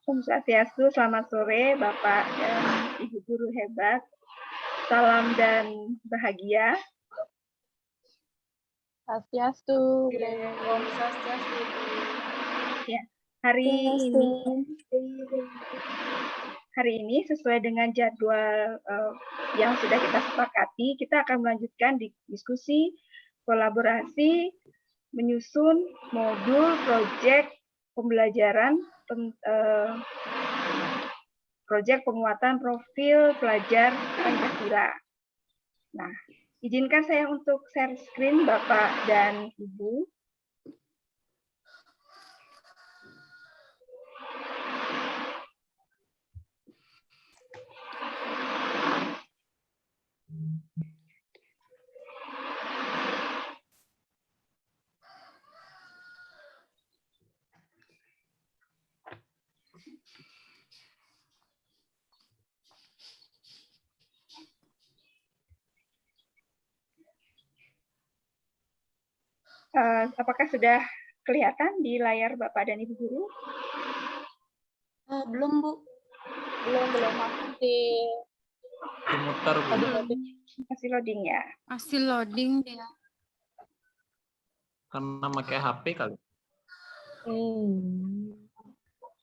Om Swastiastu, selamat sore Bapak dan Ibu guru hebat. Salam dan bahagia. Swastiastu. Om Swastiastu. Ya, hari ini sesuai dengan jadwal yang sudah kita sepakati, kita akan melanjutkan diskusi kolaborasi menyusun modul proyek pembelajaran proyek penguatan profil pelajar Pancasila. Nah, izinkan saya untuk share screen Bapak dan Ibu. Apakah sudah kelihatan di layar Bapak dan Ibu guru? Belum, Bu. Belum masih Dimuter, Bu. Masih loading ya? Masih loading dia. Karena pakai HP kali.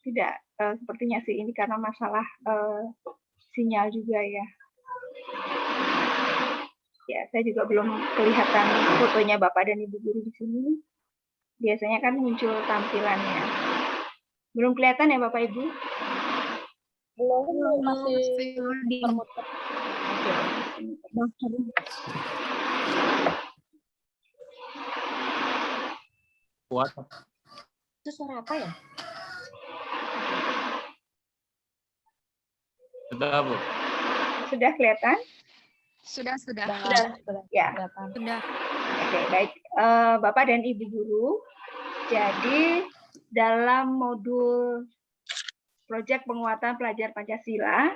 Tidak, sepertinya sih ini karena masalah sinyal juga ya. Ya, saya juga belum kelihatan fotonya Bapak dan Ibu guru di sini. Biasanya kan muncul tampilannya. Belum kelihatan ya Bapak Ibu? Belum, masih loading. termuter. Kuat. Itu suara apa ya? Sudah, Bu. Sudah kelihatan? Sudah. Ya. Sudah. Oke, baik. Bapak dan Ibu guru, jadi dalam modul proyek penguatan pelajar Pancasila,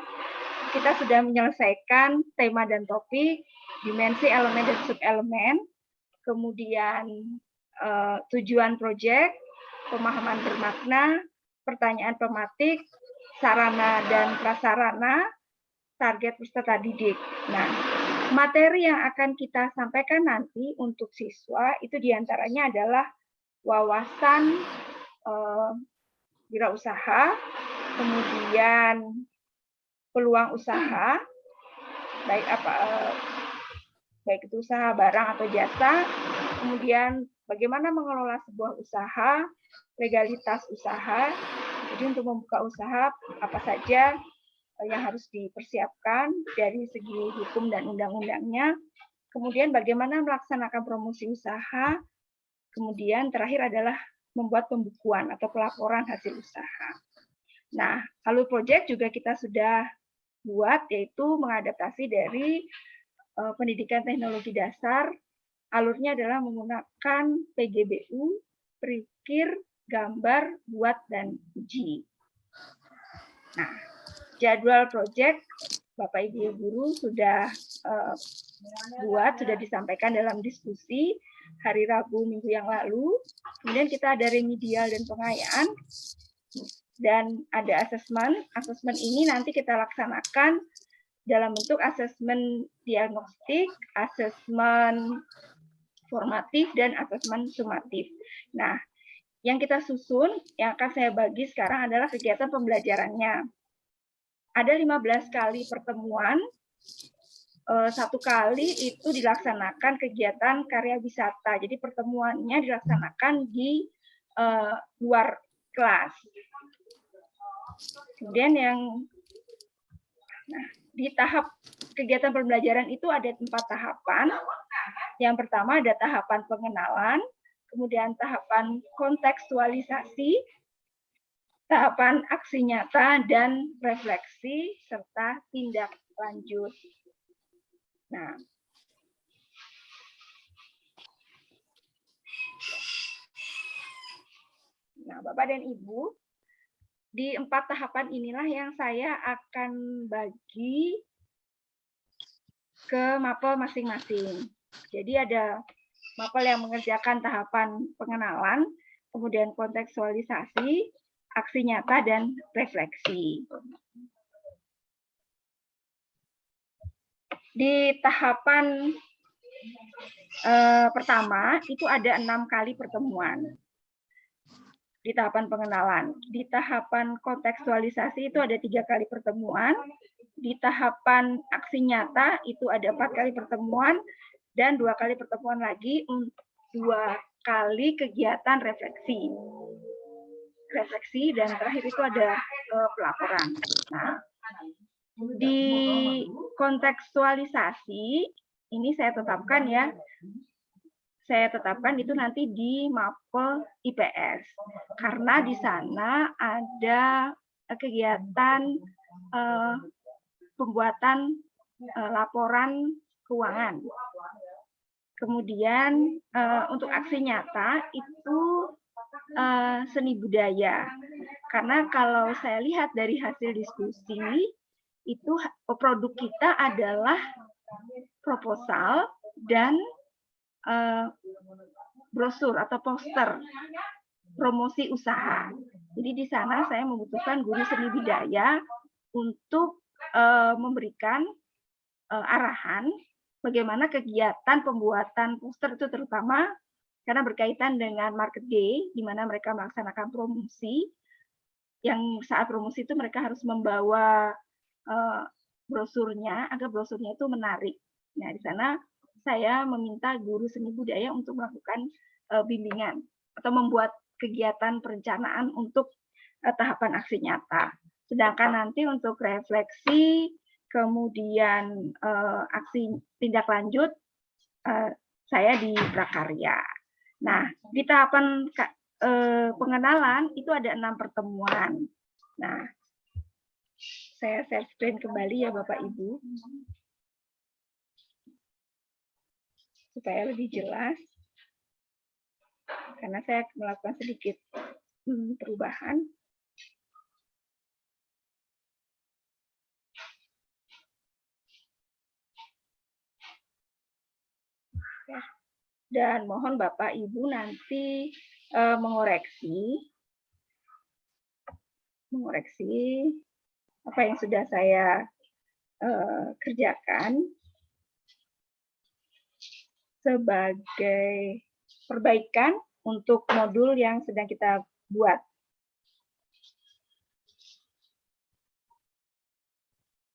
kita sudah menyelesaikan tema dan topik, dimensi elemen dan subelemen, kemudian tujuan proyek, pemahaman bermakna, pertanyaan pematik, sarana dan prasarana, target peserta didik. Nah, materi yang akan kita sampaikan nanti untuk siswa itu diantaranya adalah wawasan wirausaha, kemudian peluang usaha, baik itu usaha barang atau jasa, kemudian bagaimana mengelola sebuah usaha, legalitas usaha, jadi untuk membuka usaha apa saja yang harus dipersiapkan dari segi hukum dan undang-undangnya, kemudian bagaimana melaksanakan promosi usaha, kemudian terakhir adalah membuat pembukuan atau pelaporan hasil usaha. Nah, alur proyek juga kita sudah buat, yaitu mengadaptasi dari pendidikan teknologi dasar. Alurnya adalah menggunakan PGBU, Pikir, Gambar, Buat, dan Uji. Nah, jadwal proyek Bapak Ibu guru sudah sudah disampaikan dalam diskusi hari Rabu minggu yang lalu. Kemudian kita ada remedial dan pengayaan, dan ada asesmen. Asesmen ini nanti kita laksanakan dalam bentuk asesmen diagnostik, asesmen formatif, dan asesmen sumatif. Nah, yang kita susun, yang akan saya bagi sekarang adalah kegiatan pembelajarannya. Ada 15 kali pertemuan, satu kali itu dilaksanakan kegiatan karya wisata. Jadi pertemuannya dilaksanakan di luar kelas. Kemudian di tahap kegiatan pembelajaran itu ada 4 tahapan. Yang pertama ada tahapan pengenalan, kemudian tahapan kontekstualisasi, tahapan aksi nyata dan refleksi, serta tindak lanjut. Nah, Bapak dan Ibu, di 4 tahapan inilah yang saya akan bagi ke mapel masing-masing. Jadi ada mapel yang mengerjakan tahapan pengenalan, kemudian kontekstualisasi, aksi nyata dan refleksi. Di tahapan pertama itu ada 6 kali pertemuan. Di tahapan pengenalan. Di tahapan kontekstualisasi itu ada 3 kali pertemuan. Di tahapan aksi nyata itu ada 4 kali pertemuan dan 2 kali pertemuan lagi untuk 2 kali kegiatan refleksi. Refleksi dan terakhir itu ada pelaporan. Nah, di kontekstualisasi ini saya tetapkan ya. Saya tetapkan itu nanti di mapel IPS karena di sana ada kegiatan pembuatan laporan keuangan. Kemudian untuk aksi nyata itu seni budaya. Karena kalau saya lihat dari hasil diskusi itu produk kita adalah proposal dan brosur atau poster promosi usaha. Jadi di sana saya membutuhkan guru seni budaya untuk memberikan arahan bagaimana kegiatan pembuatan poster itu terutama karena berkaitan dengan market day di mana mereka melaksanakan promosi. Yang saat promosi itu mereka harus membawa brosurnya agar brosurnya itu menarik. Nah, di sana saya meminta guru seni budaya untuk melakukan bimbingan atau membuat kegiatan perencanaan untuk tahapan aksi nyata. Sedangkan nanti untuk refleksi, kemudian aksi tindak lanjut, saya di prakarya. Nah, di tahapan pengenalan itu ada 6 pertemuan. Nah, saya share screen kembali ya Bapak Ibu. Supaya lebih jelas. Karena saya melakukan sedikit perubahan. Ya. Dan mohon Bapak Ibu nanti mengoreksi apa yang sudah saya kerjakan sebagai perbaikan untuk modul yang sedang kita buat.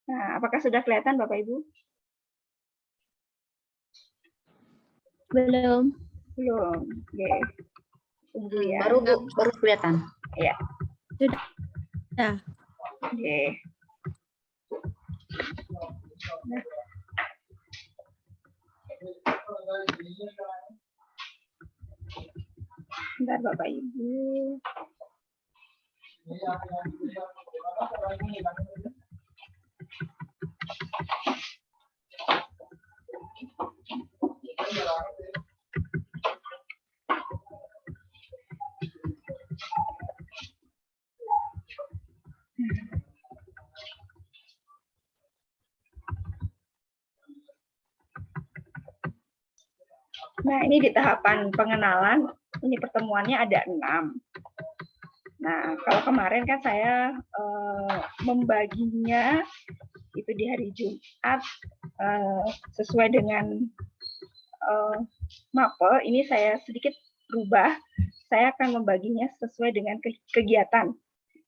Nah, apakah sudah kelihatan Bapak Ibu? Belum. Belum. Oke. Tunggu ya. Baru kelihatan. Ya. Sudah. Ya. Oke. Nah. Bentar Bapak Ibu. Nah, ini di tahapan pengenalan, ini pertemuannya ada 6. Nah, kalau kemarin kan saya membaginya itu di hari Jumat sesuai dengan mapel, ini saya sedikit rubah. Saya akan membaginya sesuai dengan kegiatan.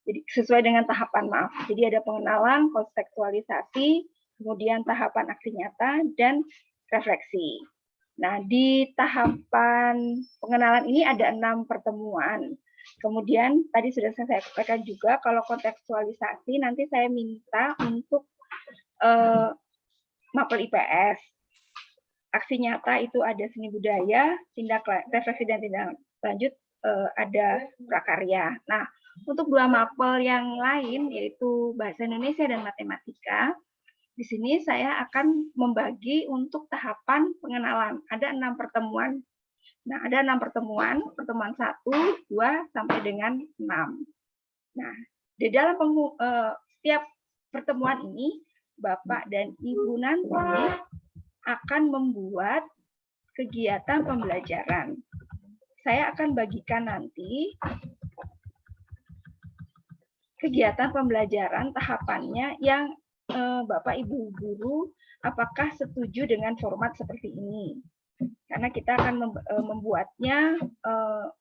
Jadi sesuai dengan tahapan, maaf. Jadi ada pengenalan, kontekstualisasi, kemudian tahapan aksi nyata, dan refleksi. Nah, di tahapan pengenalan ini ada 6 pertemuan. Kemudian tadi sudah saya katakan juga kalau kontekstualisasi nanti saya minta untuk mapel IPS. Aksi nyata itu ada seni budaya, refleksi dan tindak lanjut ada prakarya. Nah, untuk 2 mapel yang lain yaitu bahasa Indonesia dan matematika, di sini saya akan membagi untuk tahapan pengenalan. Ada 6 pertemuan. Nah, ada 6 pertemuan 1, 2, sampai dengan 6. Nah, di dalam setiap pertemuan ini, Bapak dan Ibu nanti akan membuat kegiatan pembelajaran. Saya akan bagikan nanti kegiatan pembelajaran tahapannya yang Bapak Ibu guru apakah setuju dengan format seperti ini. Karena kita akan membuatnya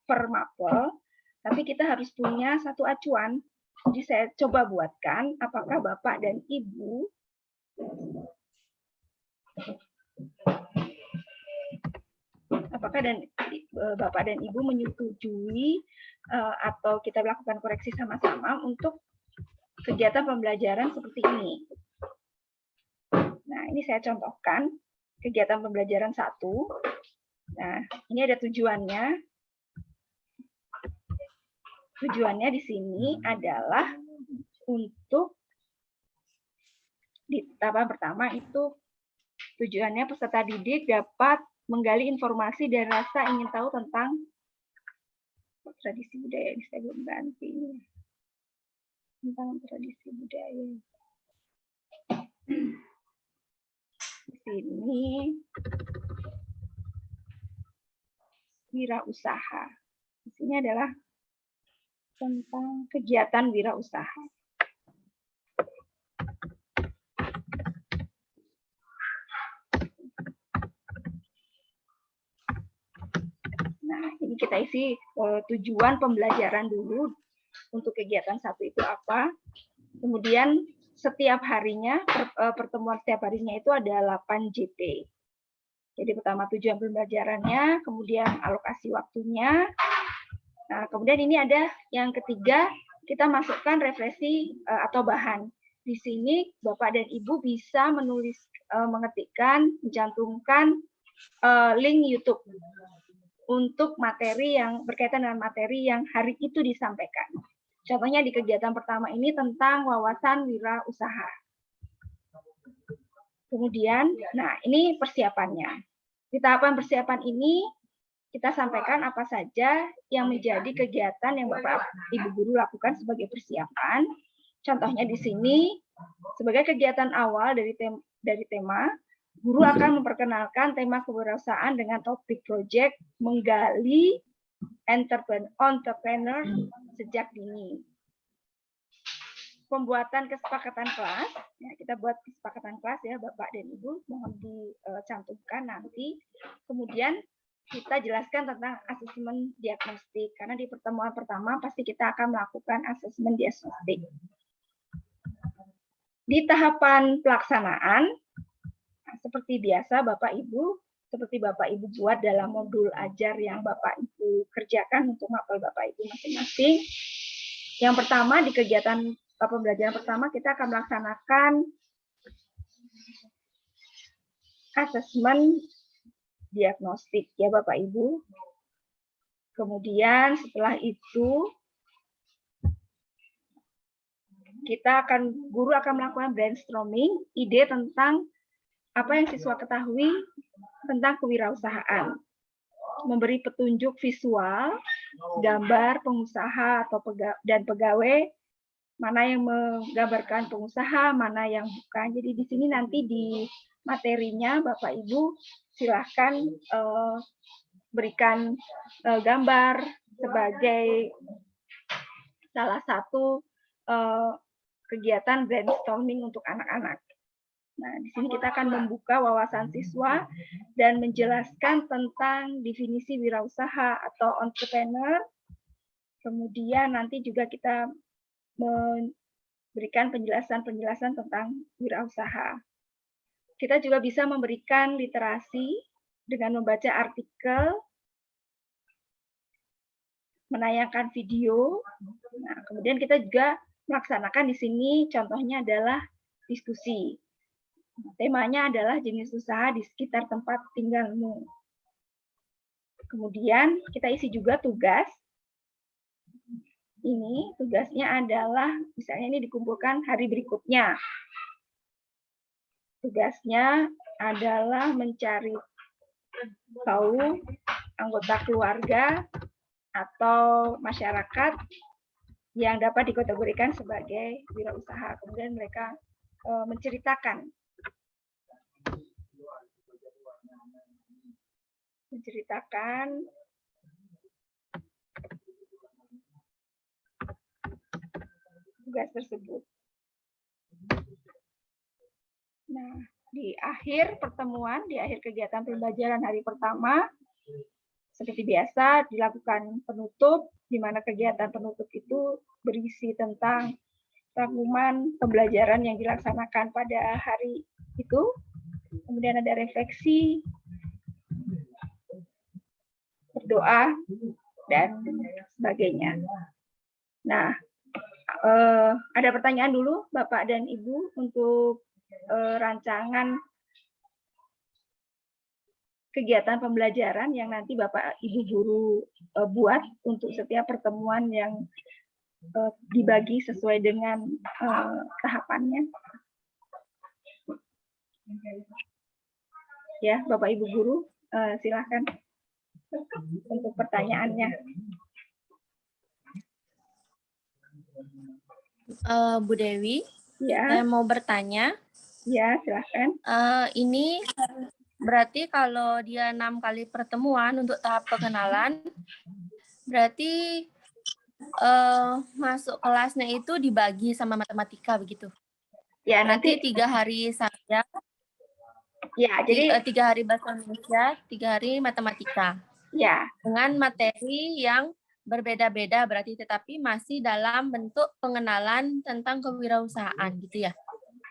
per mapel, tapi kita harus punya satu acuan. Jadi saya coba buatkan apakah Bapak dan Ibu Bapak dan Ibu menyetujui atau kita lakukan koreksi sama-sama untuk kegiatan pembelajaran seperti ini. Nah, ini saya contohkan kegiatan pembelajaran 1. Nah, ini ada tujuannya. Tujuannya di sini adalah untuk di tahapan pertama itu tujuannya peserta didik dapat menggali informasi dan rasa ingin tahu tentang tradisi budaya. Ini saya belum ganti. Tentang tradisi budaya. Di sini wirausaha. Di sini adalah tentang kegiatan wirausaha. Nah, ini kita isi tujuan pembelajaran dulu untuk kegiatan 1 itu apa. Kemudian setiap harinya, pertemuan setiap harinya itu ada 8 JP. Jadi pertama tujuan pembelajarannya, kemudian alokasi waktunya. Nah, kemudian ini ada yang ketiga, kita masukkan referensi atau bahan. Di sini Bapak dan Ibu bisa menulis, mengetikkan, mencantumkan link YouTube untuk materi yang berkaitan dengan materi yang hari itu disampaikan. Contohnya di kegiatan pertama ini tentang wawasan wirausaha. Kemudian, nah ini persiapannya. Di tahapan persiapan ini, kita sampaikan apa saja yang menjadi kegiatan yang Bapak Ibu guru lakukan sebagai persiapan. Contohnya di sini, sebagai kegiatan awal dari tema, guru akan memperkenalkan tema kewirausahaan dengan topik proyek menggali entrepreneur sejak dini. Pembuatan kesepakatan kelas, ya, kita buat kesepakatan kelas ya Bapak dan Ibu, mohon dicantumkan nanti. Kemudian kita jelaskan tentang asesmen diagnostik, karena di pertemuan pertama pasti kita akan melakukan asesmen diagnostik. Di tahapan pelaksanaan, nah, seperti biasa Bapak Ibu, seperti Bapak Ibu buat dalam modul ajar yang Bapak Ibu kerjakan untuk mapel Bapak Ibu masing-masing. Yang pertama di kegiatan pembelajaran pertama kita akan melaksanakan asesmen diagnostik ya Bapak Ibu. Kemudian setelah itu guru akan melakukan brainstorming ide tentang apa yang siswa ketahui tentang kewirausahaan. Memberi petunjuk visual, gambar pengusaha atau dan pegawai, mana yang menggambarkan pengusaha, mana yang bukan. Jadi di sini nanti di materinya Bapak Ibu silahkan berikan gambar sebagai salah satu kegiatan brainstorming untuk anak-anak. Nah, di sini kita akan membuka wawasan siswa dan menjelaskan tentang definisi wirausaha atau entrepreneur. Kemudian nanti juga kita memberikan penjelasan-penjelasan tentang wirausaha. Kita juga bisa memberikan literasi dengan membaca artikel, menayangkan video. Nah, kemudian kita juga melaksanakan di sini contohnya adalah diskusi. Temanya adalah jenis usaha di sekitar tempat tinggalmu. Kemudian kita isi juga tugas. Ini tugasnya adalah, misalnya ini dikumpulkan hari berikutnya. Tugasnya adalah mencari tahu anggota keluarga atau masyarakat yang dapat dikategorikan sebagai wirausaha. Kemudian mereka menceritakan tugas tersebut. Nah, di akhir pertemuan, di akhir kegiatan pembelajaran hari pertama, seperti biasa dilakukan penutup, di mana kegiatan penutup itu berisi tentang rangkuman pembelajaran yang dilaksanakan pada hari itu. Kemudian ada refleksi, berdoa, dan sebagainya. Nah, ada pertanyaan dulu Bapak dan Ibu untuk rancangan kegiatan pembelajaran yang nanti Bapak Ibu guru buat untuk setiap pertemuan yang dibagi sesuai dengan tahapannya. Ya, Bapak Ibu guru, silakan untuk pertanyaannya. Bu Dewi, Ya, saya mau bertanya. ya, silakan. Ini berarti kalau dia 6 kali pertemuan untuk tahap pengenalan, berarti masuk kelasnya itu dibagi sama matematika begitu. Ya, Berarti nanti 3 hari saja. ya, jadi 3 hari bahasa Indonesia, 3 hari matematika. ya, Dengan materi yang berbeda-beda berarti, tetapi masih dalam bentuk pengenalan tentang kewirausahaan gitu ya.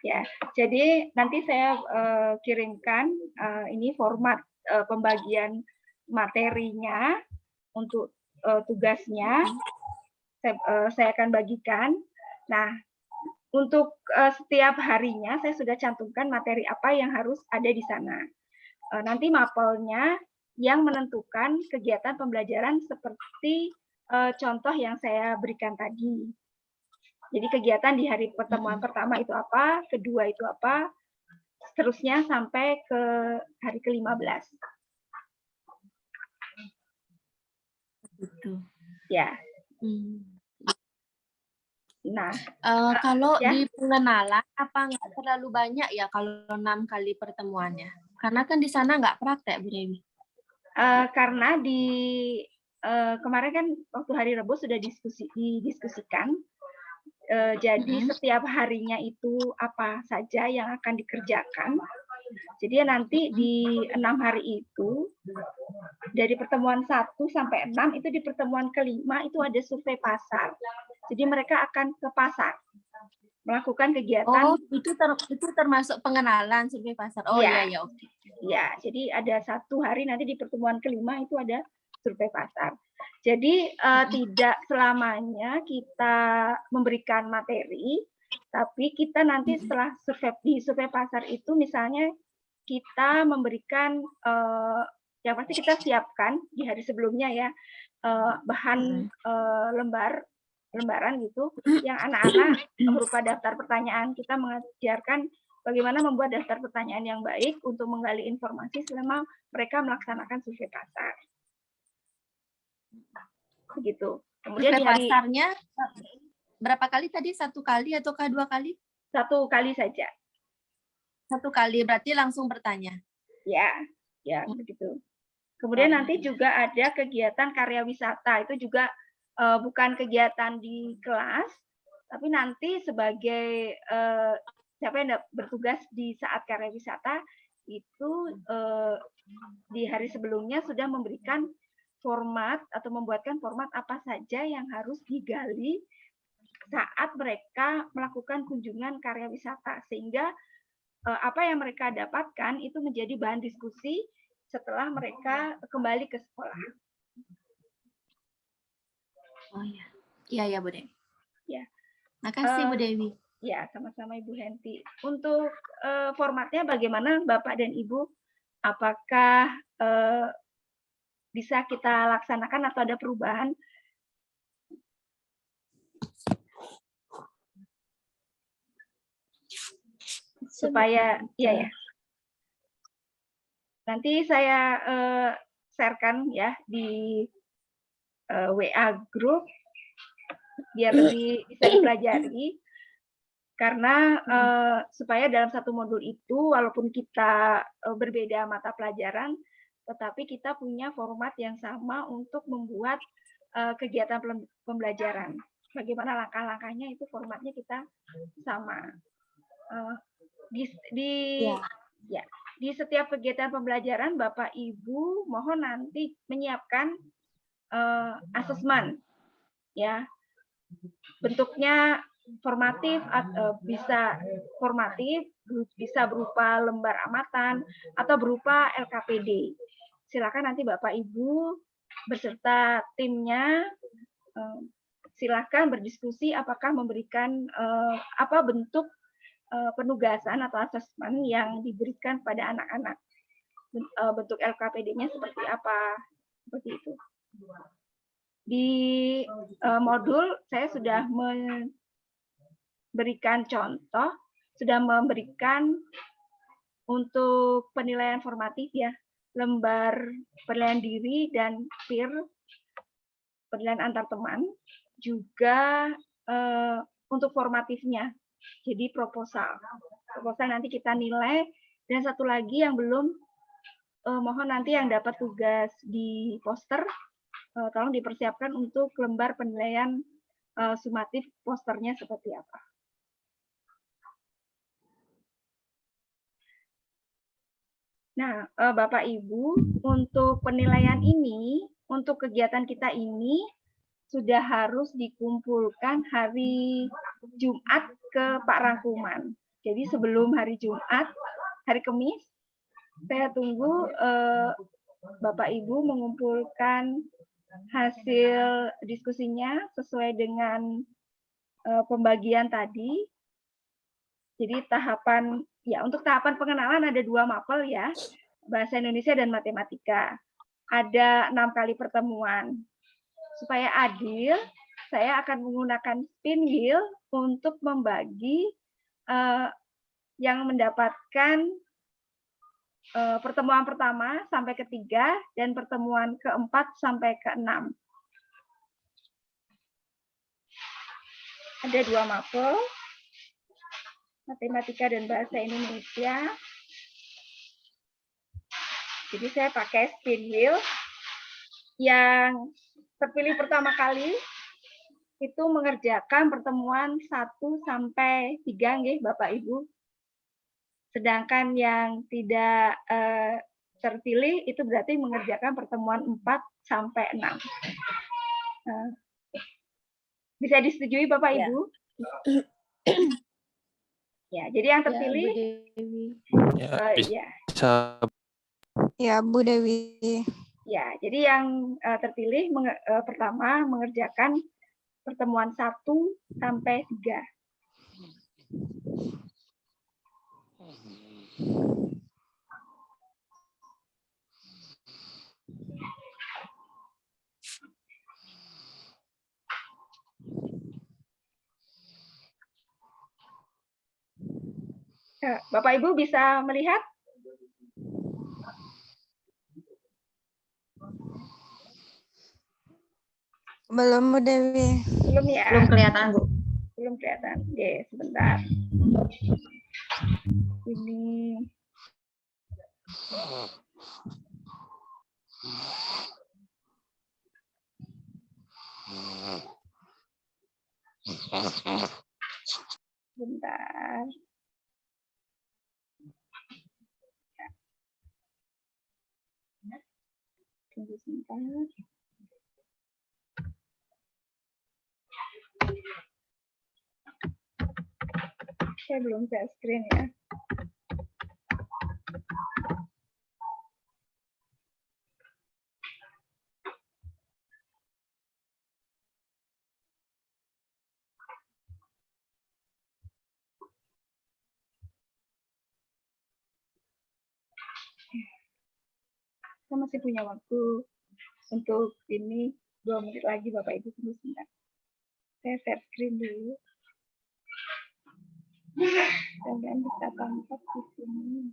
ya. Jadi nanti saya kirimkan ini format pembagian materinya untuk tugasnya. Saya akan bagikan. Nah, untuk setiap harinya saya sudah cantumkan materi apa yang harus ada di sana. Nanti mapelnya yang menentukan kegiatan pembelajaran seperti contoh yang saya berikan tadi. Jadi kegiatan di hari pertemuan pertama itu apa, kedua itu apa, seterusnya sampai ke hari ke-15. Gitu. Ya. Nah, kalau ya. di pengenalan apa nggak terlalu banyak ya kalau 6 kali pertemuannya? Karena kan di sana nggak praktek, Bu Dewi. Karena di kemarin kan waktu hari Rabu sudah didiskusikan. Jadi setiap harinya itu apa saja yang akan dikerjakan. Jadi nanti di 6 hari itu, dari pertemuan 1 sampai 6, itu di pertemuan ke-5 itu ada survei pasar. Jadi mereka akan ke pasar, melakukan kegiatan. Oh, itu termasuk pengenalan survei pasar. Oh ya, iya, oke. Ya, jadi ada 1 hari nanti di pertemuan ke-5 itu ada survei pasar. Jadi tidak selamanya kita memberikan materi, tapi kita nanti setelah survei pasar itu misalnya kita memberikan yang pasti kita siapkan di hari sebelumnya ya bahan lembaran gitu yang anak-anak berupa daftar pertanyaan. Kita mengajarkan bagaimana membuat daftar pertanyaan yang baik untuk menggali informasi selama mereka melaksanakan survei pasar. Begitu. Kemudian survei di hari pasarnya berapa kali tadi? 1 kali ataukah 2 kali? 1 kali saja. 1 kali, berarti langsung bertanya. Ya, begitu. Kemudian nanti juga ada kegiatan karya wisata. Itu juga bukan kegiatan di kelas, tapi nanti sebagai siapa yang bertugas di saat karya wisata itu di hari sebelumnya sudah memberikan format atau membuatkan format apa saja yang harus digali saat mereka melakukan kunjungan karya wisata, sehingga apa yang mereka dapatkan itu menjadi bahan diskusi setelah mereka kembali ke sekolah. Oh iya, iya Bu Dewi. Ya. Makasih Bu Dewi. Ya, sama-sama Ibu Henti. Untuk formatnya bagaimana Bapak dan Ibu? Apakah bisa kita laksanakan atau ada perubahan? Supaya ya. Nanti saya share-kan ya di WA group biar lebih bisa dipelajari. Karena supaya dalam satu modul itu walaupun kita berbeda mata pelajaran, tetapi kita punya format yang sama untuk membuat kegiatan pembelajaran. bagaimana langkah-langkahnya itu formatnya kita sama. Di setiap kegiatan pembelajaran Bapak Ibu mohon nanti menyiapkan asesmen ya. Bentuknya formatif, bisa formatif, bisa berupa lembar amatan atau berupa LKPD. Silakan nanti Bapak Ibu beserta timnya silakan berdiskusi apakah memberikan apa bentuk penugasan atau asesmen yang diberikan pada anak-anak. Bentuk LKPD-nya seperti apa, seperti itu. Di modul saya sudah memberikan contoh, sudah memberikan untuk penilaian formatif ya, lembar penilaian diri dan peer, penilaian antar teman, juga untuk formatifnya, jadi proposal. Proposal nanti kita nilai, dan satu lagi yang belum, mohon nanti yang dapat tugas di poster, tolong dipersiapkan untuk lembar penilaian sumatif posternya seperti apa. Nah, Bapak Ibu, untuk penilaian ini, untuk kegiatan kita ini, sudah harus dikumpulkan hari Jumat ke Pak Rangkuman. Jadi sebelum hari Jumat, hari Kamis, saya tunggu Bapak Ibu mengumpulkan hasil diskusinya sesuai dengan pembagian tadi. Jadi tahapan, ya untuk tahapan pengenalan ada 2 mapel ya, Bahasa Indonesia dan Matematika. Ada 6 kali pertemuan. Supaya adil, saya akan menggunakan spin wheel untuk membagi yang mendapatkan pertemuan pertama sampai ketiga dan pertemuan keempat sampai keenam. Ada 2 mapel, Matematika dan Bahasa Indonesia. Jadi saya pakai spin wheel. Yang terpilih pertama kali itu mengerjakan pertemuan 1 sampai 3 nggih Bapak Ibu. Sedangkan yang tidak terpilih itu berarti mengerjakan pertemuan 4 sampai 6. Bisa disetujui Bapak Ibu? Ya, jadi yang terpilih bisa. Ya, Bu Dewi. Ya, jadi yang terpilih pertama mengerjakan pertemuan 1 sampai 3. Bapak Ibu bisa melihat? Belum, Bu Dewi. Belum ya? Belum kelihatan, Bu. Belum kelihatan. Oke, sebentar. Ini. Bentar. Tunggu sebentar. Saya belum share screen ya. Saya masih punya waktu untuk ini 2 menit lagi Bapak Ibu, tunggu sebentar. Saya share screen dulu. Dan bisa tampak di sini.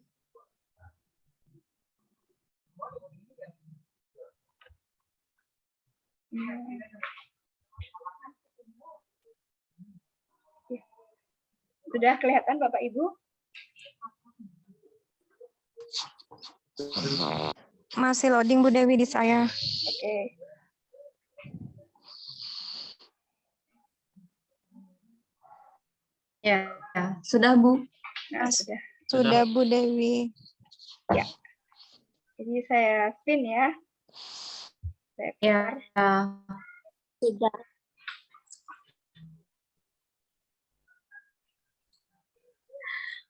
Sudah kelihatan Bapak Ibu? Masih loading Bu Dewi di saya. Oke. Ya, sudah Bu. Nah, sudah. Sudah Bu Dewi. Jadi saya spin ya. Saya Ya. Sudah.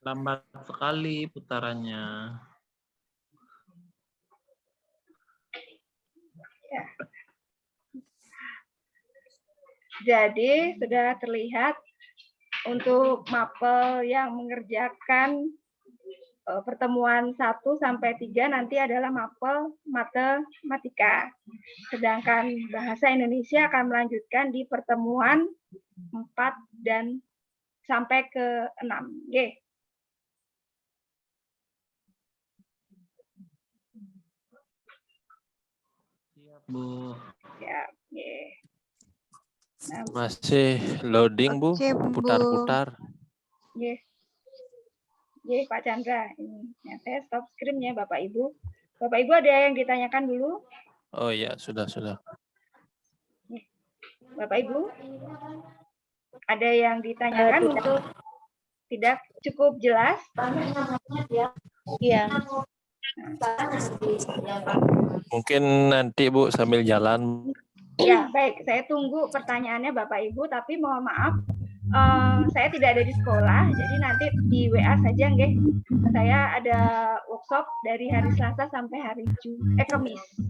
Lambat sekali putarannya. Jadi sudah terlihat untuk mapel yang mengerjakan pertemuan 1 sampai 3 nanti adalah mapel matematika. Sedangkan bahasa Indonesia akan melanjutkan di pertemuan 4 dan sampai ke 6. Oke. Siap, Bu. Siap. Oke. Nah, Masih loading, Bu. Oke, Bu. Putar-putar. Oke. Oke, Pak Chandra. Ini. Ya, saya stop screen ya, Bapak Ibu. Bapak Ibu ada yang ditanyakan dulu? Oh iya, sudah. Bapak Ibu? Ada yang ditanyakan untuk tidak cukup jelas? Iya. Mungkin nanti Bu sambil jalan. Ya, baik. Saya tunggu pertanyaannya Bapak Ibu, tapi mohon maaf, saya tidak ada di sekolah, jadi nanti di WA saja, nggih. Saya ada workshop dari hari Selasa sampai hari Kamis.